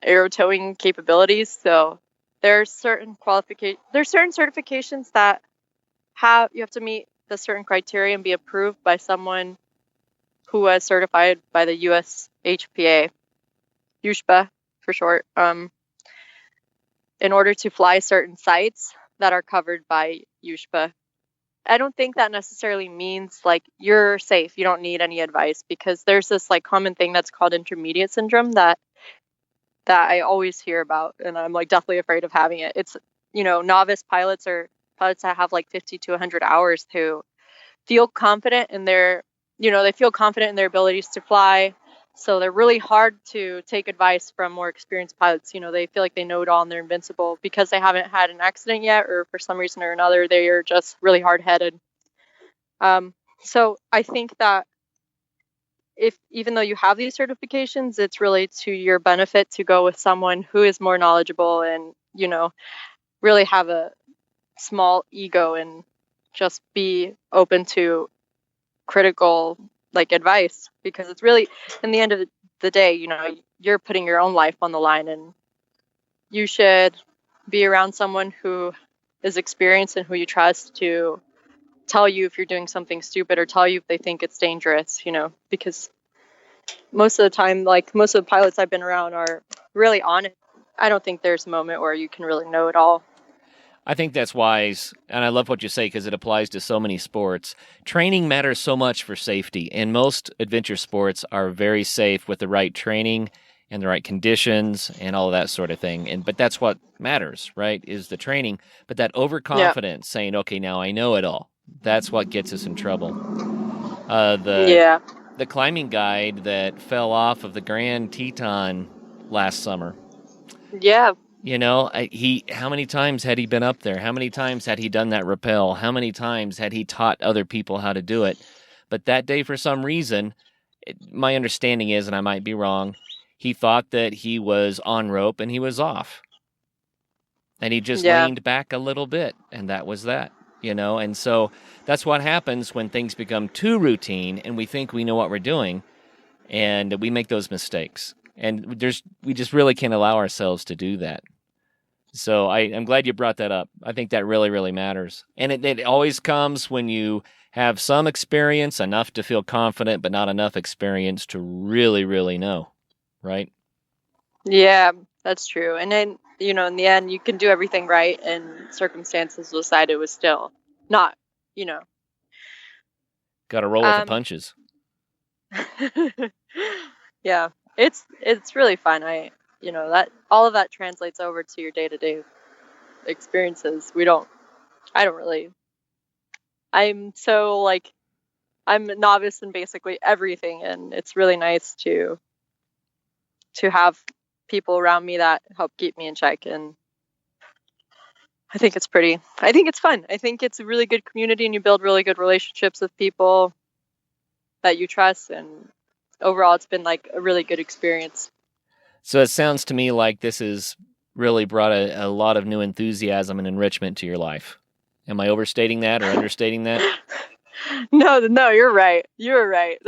aero towing capabilities. So there's certain certifications that you have to meet the certain criteria and be approved by someone who was certified by the US HPA, USHPA for short, in order to fly certain sites that are covered by USHPA. I don't think that necessarily means like you're safe. You don't need any advice, because there's this like common thing that's called intermediate syndrome, that that I always hear about, and I'm like definitely afraid of having it. It's, novice pilots or pilots that have like 50 to 100 hours who feel confident in their, they feel confident in their abilities to fly. So they're really hard to take advice from more experienced pilots. They feel like they know it all and they're invincible because they haven't had an accident yet, or for some reason or another, they are just really hard-headed. So I think that if, even though you have these certifications, it's really to your benefit to go with someone who is more knowledgeable and, really have a small ego and just be open to critical advice, because it's really, in the end of the day, you're putting your own life on the line, and you should be around someone who is experienced and who you trust to tell you if you're doing something stupid or tell you if they think it's dangerous, because most of the time, most of the pilots I've been around are really honest. I don't think there's a moment where you can really know it all. I think that's wise, and I love what you say because it applies to so many sports. Training matters so much for safety, and most adventure sports are very safe with the right training and the right conditions and all of that sort of thing. But that's what matters, right, is the training. But that overconfidence, saying, okay, now I know it all, that's what gets us in trouble. The climbing guide that fell off of the Grand Teton last summer. Yeah. How many times had he been up there? How many times had he done that rappel? How many times had he taught other people how to do it? But that day, for some reason, my understanding is, and I might be wrong, he thought that he was on rope and he was off. And he just leaned back a little bit, and that was that, And so that's what happens when things become too routine and we think we know what we're doing, and we make those mistakes. And we just really can't allow ourselves to do that. So I'm glad you brought that up. I think that really, really matters. And it always comes when you have some experience, enough to feel confident, but not enough experience to really, really know, right? Yeah, that's true. And then, in the end, you can do everything right, and circumstances will decide it was still not, Got to roll with the punches. Yeah, it's really fun. That all of that translates over to your day-to-day experiences. I'm so I'm a novice in basically everything, and it's really nice to have people around me that help keep me in check. And I think it's fun. I think it's a really good community, and you build really good relationships with people that you trust, and overall it's been a really good experience. So it sounds to me like this has really brought a lot of new enthusiasm and enrichment to your life. Am I overstating that or understating that? No, you're right. You're right.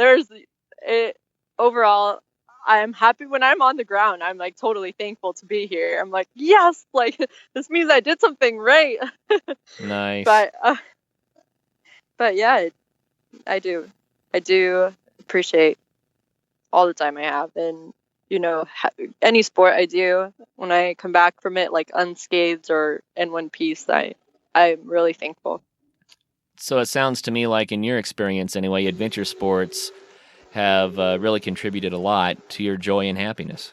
Overall, I'm happy when I'm on the ground. I'm totally thankful to be here. I'm yes, this means I did something right. Nice. But yeah, I do appreciate all the time I have, and any sport I do, when I come back from it unscathed or in one piece, I'm really thankful. So it sounds to me like, in your experience anyway, adventure sports have really contributed a lot to your joy and happiness.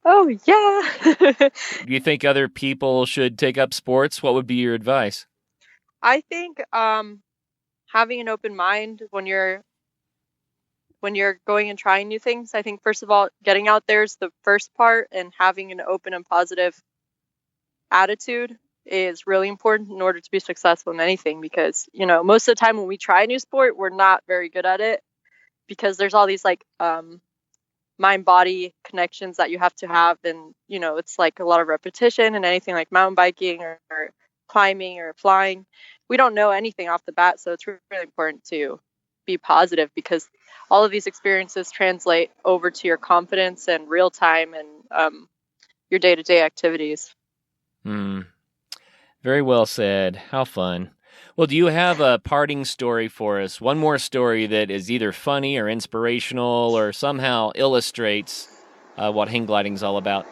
Oh, yeah. Do you think other people should take up sports? What would be your advice? I think having an open mind when you're going and trying new things. I think, first of all, getting out there is the first part, and having an open and positive attitude is really important in order to be successful in anything, because, most of the time when we try a new sport, we're not very good at it, because there's all these mind-body connections that you have to have, and, it's a lot of repetition, and anything like mountain biking or climbing or flying, we don't know anything off the bat, so it's really important to be positive, because all of these experiences translate over to your confidence and real time and your day-to-day activities. Very well said. How fun. Well, do you have a parting story for us? One more story that is either funny or inspirational or somehow illustrates what hang gliding is all about?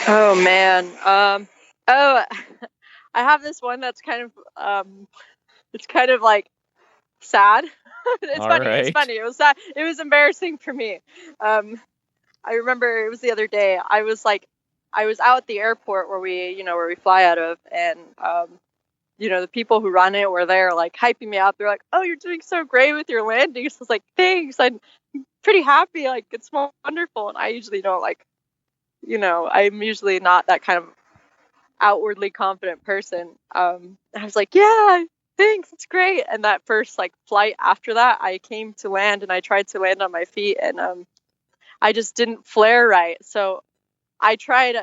Oh, man. I have this one that's kind of sad. It's All funny. right. It's funny. It was sad. It was embarrassing for me. I remember it was the other day. I was out at the airport where we fly out of, and the people who run it were there like hyping me up. They're like, "Oh, you're doing so great with your landings." I was like, "Thanks. I'm pretty happy. Like, it's wonderful." And I usually don't I'm usually not that kind of outwardly confident person. I was like, "Yeah, thanks. It's great." And that first flight after that, I came to land and I tried to land on my feet, and I just didn't flare right. So I tried,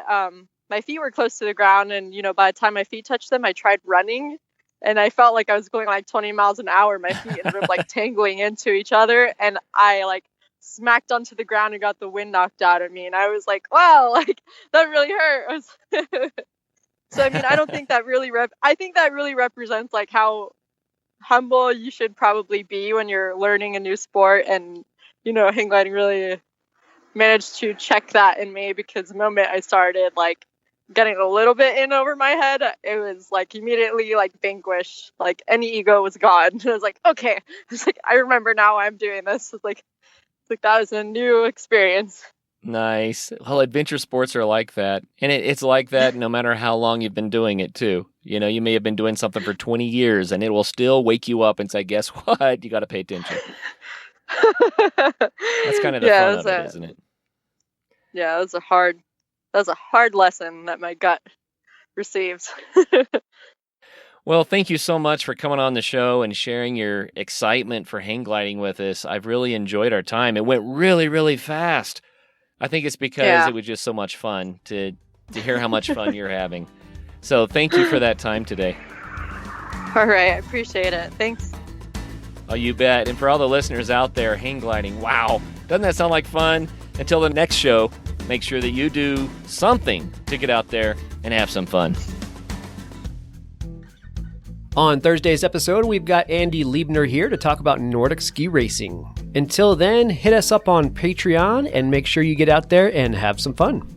my feet were close to the ground, and, by the time my feet touched them, I tried running, and I felt like I was going 20 miles an hour. My feet ended up tangling into each other, and I smacked onto the ground and got the wind knocked out of me. And I was like, wow, that really hurt. So, I mean, I don't think that really, I think that really represents how humble you should probably be when you're learning a new sport. And, hang gliding really managed to check that in me, because the moment I started getting a little bit in over my head, it was immediately vanquished. Any ego was gone. I was like, okay. It's I remember now I'm doing this. It's that was a new experience. Nice. Well, adventure sports are like that. And it's like that no matter how long you've been doing it too. You may have been doing something for 20 years and it will still wake you up and say, guess what? You got to pay attention. That's kind of the fun of it, isn't it? Yeah, that was a hard lesson that my gut received. Well, thank you so much for coming on the show and sharing your excitement for hang gliding with us. I've really enjoyed our time. It went really, really fast. I think it's because it was just so much fun to hear how much fun you're having. So thank you for that time today. All right, I appreciate it. Thanks. Oh, you bet. And for all the listeners out there, hang gliding, wow, doesn't that sound like fun? Until the next show, make sure that you do something to get out there and have some fun. On Thursday's episode, we've got Andy Liebner here to talk about Nordic ski racing. Until then, hit us up on Patreon and make sure you get out there and have some fun.